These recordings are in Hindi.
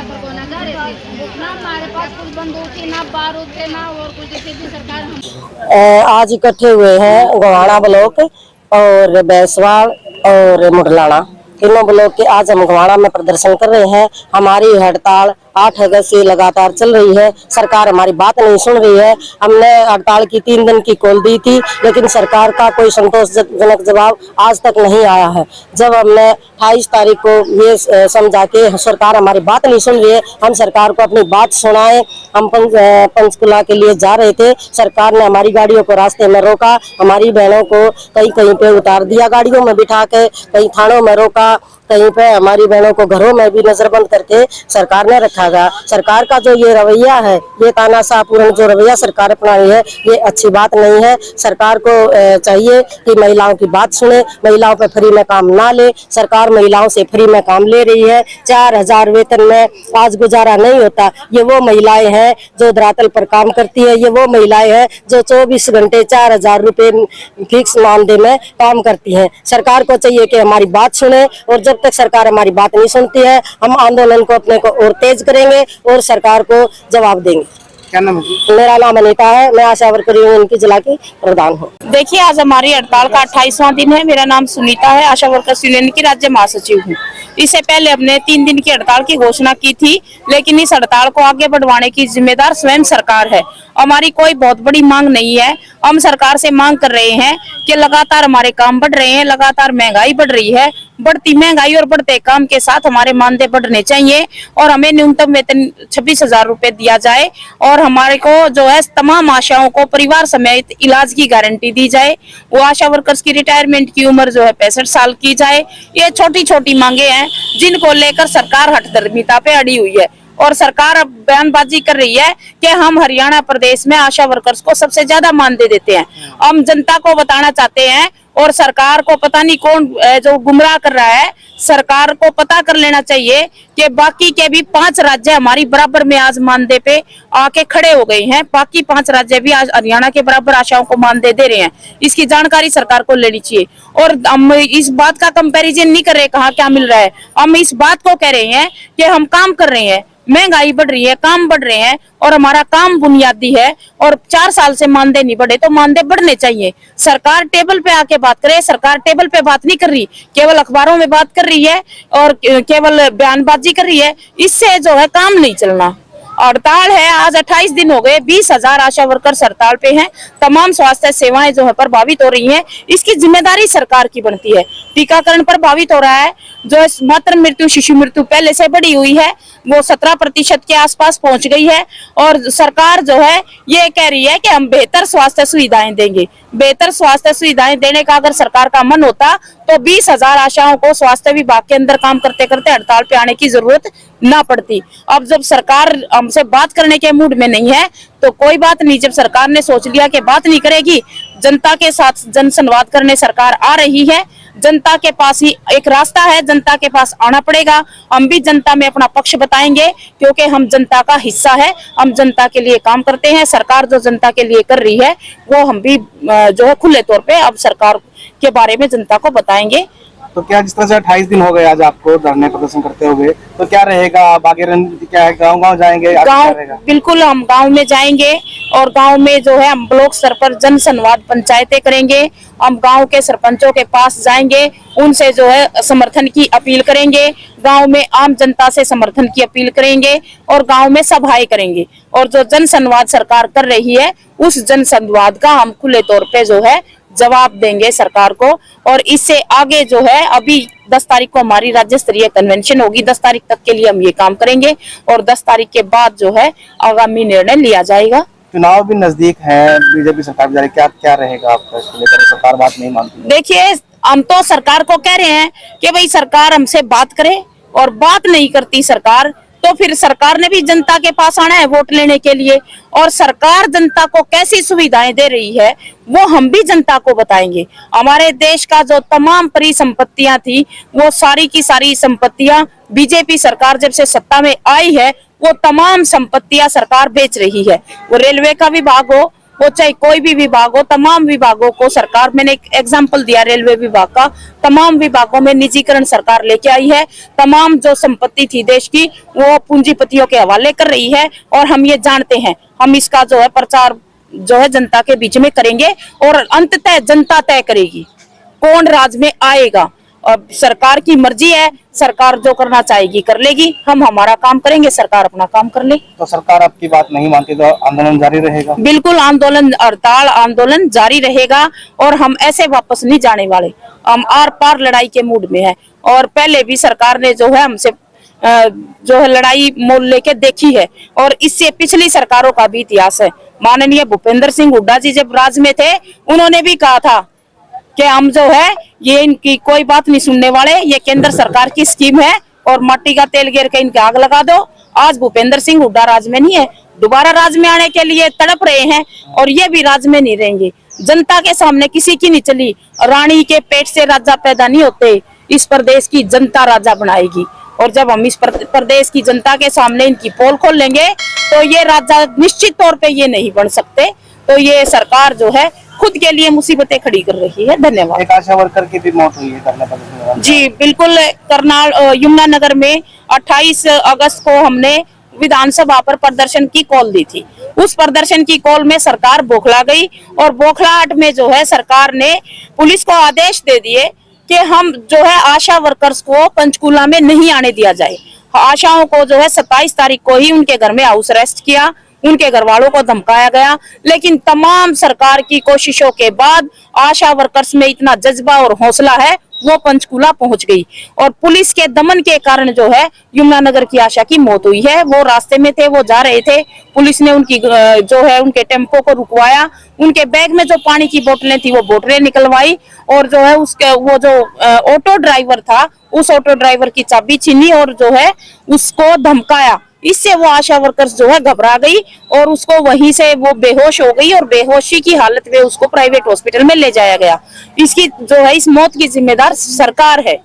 ना हमारे पास कुछ बंदूक थी, ना बारूद थे, ना और कुछ। सीधी सरकार हम आज इकट्ठे हुए हैं गोहाना ब्लॉक और बैसवाड़ और मुडलाना, तीनों ब्लॉक के आज हम गोहाना में प्रदर्शन कर रहे हैं। हमारी हड़ताल 8 अगस्त से लगातार चल रही है। सरकार हमारी बात नहीं सुन रही है। हमने हड़ताल की 3 दिन की कॉल दी थी, लेकिन सरकार का कोई संतोषजनक जवाब आज तक नहीं आया है। जब हमने 28 तारीख को ये समझा के सरकार हमारी बात नहीं सुन रही है, हम सरकार को अपनी बात सुनाए। हम पंचकुला के लिए जा रहे थे, सरकार ने हमारी गाड़ियों को रास्ते में रोका, हमारी बहनों को कहीं कहीं पे उतार दिया, गाड़ियों में बिठा के कहीं थानों में रोका, कहीं पे हमारी बहनों को घरों में भी नजरबंद करके सरकार ने रखा गया। सरकार का जो ये रवैया है, ये तानाशाहपूर्ण जो रवैया सरकार अपना रही है, ये अच्छी बात नहीं है। सरकार को चाहिए कि महिलाओं की बात सुने, महिलाओं पे फ्री में काम ना ले। सरकार महिलाओं से फ्री में काम ले रही है। 4000 वेतन में आज गुजारा नहीं होता। ये वो महिलाएं हैं जो धरातल पर काम करती है, ये वो महिलाएं हैं जो 24 घंटे 4000 रुपए फिक्स मानदेय में काम करती हैं। सरकार को चाहिए कि हमारी बात सुने, और जब तक सरकार हमारी बात नहीं सुनती है, हम आंदोलन को अपने को और तेज करेंगे और सरकार को जवाब देंगे। क्या नाम है? मेरा नाम अनीता है, मैं आशा वर्कर यूनियन की जिला की प्रधान हूँ। देखिए, आज हमारी हड़ताल का 28वां दिन है। मेरा नाम सुनीता है, आशा वर्कर्स यूनियन की राज्य महासचिव हूँ। इससे पहले हमने 3 दिन की हड़ताल की घोषणा की थी, लेकिन इस हड़ताल को आगे बढ़वाने की जिम्मेदार स्वयं सरकार है। हमारी कोई बहुत बड़ी मांग नहीं है। हम सरकार से मांग कर रहे हैं कि लगातार हमारे काम बढ़ रहे हैं, लगातार महंगाई बढ़ रही है। बढ़ती महंगाई और बढ़ते काम के साथ हमारे मानदेय बढ़ने चाहिए और हमें न्यूनतम वेतन 26,000 रुपए दिया जाए, और हमारे को जो है तमाम आशाओं को परिवार समेत इलाज की गारंटी दी जाए। वो आशा वर्कर्स की रिटायरमेंट की उम्र जो है 65 साल की जाए। ये छोटी छोटी मांगे हैं जिनको लेकर सरकार हठधर्मिता पे अड़ी हुई है, और सरकार अब बयानबाजी कर रही है कि हम हरियाणा प्रदेश में आशा वर्कर्स को सबसे ज्यादा मानदेय देते हैं। हम जनता को बताना चाहते हैं, और सरकार को पता नहीं कौन जो गुमराह कर रहा है। सरकार को पता कर लेना चाहिए कि बाकी के भी 5 राज्य हमारी बराबर में आज मानदेय पे आके खड़े हो गए हैं। बाकी 5 राज्य भी आज हरियाणा के बराबर आशाओं को मानदेय दे रहे हैं। इसकी जानकारी सरकार को लेनी चाहिए, और हम इस बात का कंपैरिजन नहीं कर रहे कहाँ क्या मिल रहा है। हम इस बात को कह रहे हैं कि हम काम कर रहे हैं, महंगाई बढ़ रही है, काम बढ़ रहे हैं, और हमारा काम बुनियादी है, और 4 साल से मानदेय नहीं बढ़े तो मानदेय बढ़ने चाहिए। सरकार टेबल पे आके बात करे। सरकार टेबल पे बात नहीं कर रही, केवल अखबारों में बात कर रही है और केवल बयानबाजी कर रही है। इससे जो है काम नहीं चलना। हड़ताल है, आज 28 दिन हो गए, 20,000 आशा वर्कर हड़ताल पे हैं। तमाम स्वास्थ्य सेवाएं जो है प्रभावित हो रही हैं। इसकी जिम्मेदारी सरकार की बनती है। टीकाकरण प्रभावित हो रहा है, जो मातृ मृत्यु शिशु मृत्यु पहले से बढ़ी हुई है, वो 17% के आसपास पहुंच गई है, और सरकार जो है ये कह रही है कि हम बेहतर स्वास्थ्य सुविधाएं देंगे। बेहतर स्वास्थ्य सुविधाएं देने का अगर सरकार का मन होता तो 20,000 आशाओं को स्वास्थ्य विभाग के अंदर काम करते करते हड़ताल पे आने की जरूरत ना पड़ती। अब जब सरकार हमसे बात करने के मूड में नहीं है तो कोई बात नहीं। जब सरकार ने सोच लिया कि बात नहीं करेगी, जनता के साथ जन संवाद करने सरकार आ रही है। जनता के पास ही एक रास्ता है, जनता के पास आना पड़ेगा। हम भी जनता में अपना पक्ष बताएंगे, क्योंकि हम जनता का हिस्सा है। हम जनता के लिए काम करते हैं। सरकार जो जनता के लिए कर रही है वो हम भी जो है खुले तौर पे अब सरकार के बारे में जनता को बताएंगे। तो क्या जिस तरह से 28 दिन हो गए आज आपको धरने प्रदर्शन करते हुए, तो क्या रहेगा अब आगे रणनीति क्या है? गाँव जाएंगे? गाँव बिल्कुल हम गाँव में जाएंगे, और गांव में जो है हम ब्लॉक स्तर पर जन संवाद पंचायतें करेंगे। हम गांव के सरपंचों के पास जाएंगे, उनसे जो है समर्थन की अपील करेंगे। गांव में आम जनता से समर्थन की अपील करेंगे, और गांव में सभाएं करेंगे। और जो जन संवाद सरकार कर रही है, उस जन संवाद का हम खुले तौर पे जो है जवाब देंगे सरकार को। और इससे आगे जो है अभी 10 तारीख को हमारी राज्य स्तरीय कन्वेंशन होगी। 10 तारीख तक के लिए हम ये काम करेंगे, और 10 तारीख के बाद जो है आगामी निर्णय लिया जाएगा। चुनाव भी नजदीक है, बीजेपी सरकार जा रही, क्या रहेगा आपका इसको लेकर? सरकार बात नहीं मानती। देखिए, हम तो सरकार को कह रहे हैं कि भाई सरकार हमसे बात करे, और बात नहीं करती सरकार तो फिर सरकार ने भी जनता के पास आना है वोट लेने के लिए। और सरकार जनता को कैसी सुविधाएं दे रही है वो हम भी जनता को बताएंगे। हमारे देश का जो तमाम परिसंपत्तियां थी, वो सारी की सारी संपत्तियां बीजेपी सरकार जब से सत्ता में आई है, वो तमाम संपत्तियां सरकार बेच रही है। वो रेलवे का विभाग हो, वो चाहे कोई भी विभाग हो, तमाम विभागों को सरकार, मैंने एक एग्जाम्पल दिया रेलवे विभाग का, तमाम विभागों में निजीकरण सरकार लेके आई है। तमाम जो संपत्ति थी देश की वो पूंजीपतियों के हवाले कर रही है और हम ये जानते हैं। हम इसका जो है प्रचार जो है जनता के बीच में करेंगे और अंततः जनता तय करेगी कौन राज में आएगा। और सरकार की मर्जी है, सरकार जो करना चाहेगी कर लेगी, हम हमारा काम करेंगे, सरकार अपना काम कर ले। तो सरकार आपकी बात नहीं मानती तो आंदोलन जारी रहेगा? बिल्कुल आंदोलन, हड़ताल आंदोलन जारी रहेगा और हम ऐसे वापस नहीं जाने वाले। हम आर पार लड़ाई के मूड में है और पहले भी सरकार ने जो है हमसे जो है लड़ाई मोल लेके देखी है और इससे पिछली सरकारों का भी इतिहास है। माननीय भूपेंद्र सिंह हुड्डा जी जब राज में थे उन्होंने भी कहा था कि हम जो है ये इनकी कोई बात नहीं सुनने वाले, ये केंद्र सरकार की स्कीम है और माटी का तेल गिर के इनके आग लगा दो। आज भूपेंद्र सिंह हुड्डा राज में नहीं है, दोबारा राज में आने के लिए तड़प रहे हैं और ये भी राज में नहीं रहेंगे। जनता के सामने किसी की नहीं चली, रानी के पेट से राजा पैदा नहीं होते, इस प्रदेश की जनता राजा बनाएगी और जब हम इस प्रदेश की जनता के सामने इनकी पोल खोल लेंगे तो ये राजा निश्चित तौर पे ये नहीं बन सकते। तो ये सरकार जो है खुद के लिए मुसीबतें खड़ी कर रही है। धन्यवाद। एक आशा वर्कर की भी मौत हुई है धरने प्रदर्शन के दौरान। जी बिल्कुल, करनाल यमुनानगर में 28 अगस्त को हमने विधानसभा पर प्रदर्शन की कॉल दी थी। उस प्रदर्शन की कॉल में सरकार बौखला गई और बौखलाहट में जो है सरकार ने पुलिस को आदेश दे दिए कि हम जो है आशा वर्कर्स को पंचकूला में नहीं आने दिया जाए। आशाओं को जो है 27 तारीख को ही उनके घर में हाउस अरेस्ट किया, उनके घर वालों को धमकाया गया। लेकिन तमाम सरकार की कोशिशों के बाद आशा वर्कर्स में इतना जज्बा और हौसला है, वो पंचकूला पहुंच गई और पुलिस के दमन के कारण जो है यमुनानगर की आशा की मौत हुई है। वो रास्ते में थे, वो जा रहे थे, पुलिस ने उनकी जो है उनके टेम्पो को रुकवाया, उनके बैग में जो पानी की बोतलें थी वो बोतलें निकलवाई और जो है उसके वो जो ऑटो ड्राइवर था उस ऑटो ड्राइवर की चाबी छीनी और जो है उसको धमकाया। इससे वो आशा वर्कर्स जो है घबरा गई और उसको वहीं से वो बेहोश हो गई और बेहोशी की हालत में उसको प्राइवेट हॉस्पिटल में ले जाया गया। इसकी जो है इस मौत की जिम्मेदार सरकार है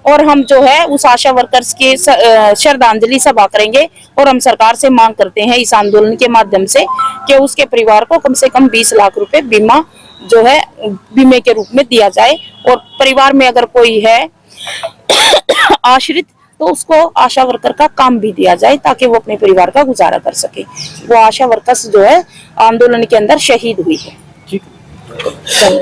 और हम जो है उस आशा वर्कर्स की श्रद्धांजलि सभा करेंगे और हम सरकार से मांग करते हैं इस आंदोलन के माध्यम से कि उसके परिवार को कम से कम 20 लाख रुपए बीमा जो है बीमे के रूप में दिया जाए और परिवार में अगर कोई है आश्रित तो उसको आशा वर्कर का काम भी दिया जाए ताकि वो अपने परिवार का गुजारा कर सके। वो आशा वर्कर्स जो है आंदोलन के अंदर शहीद हुई है। ठीक है।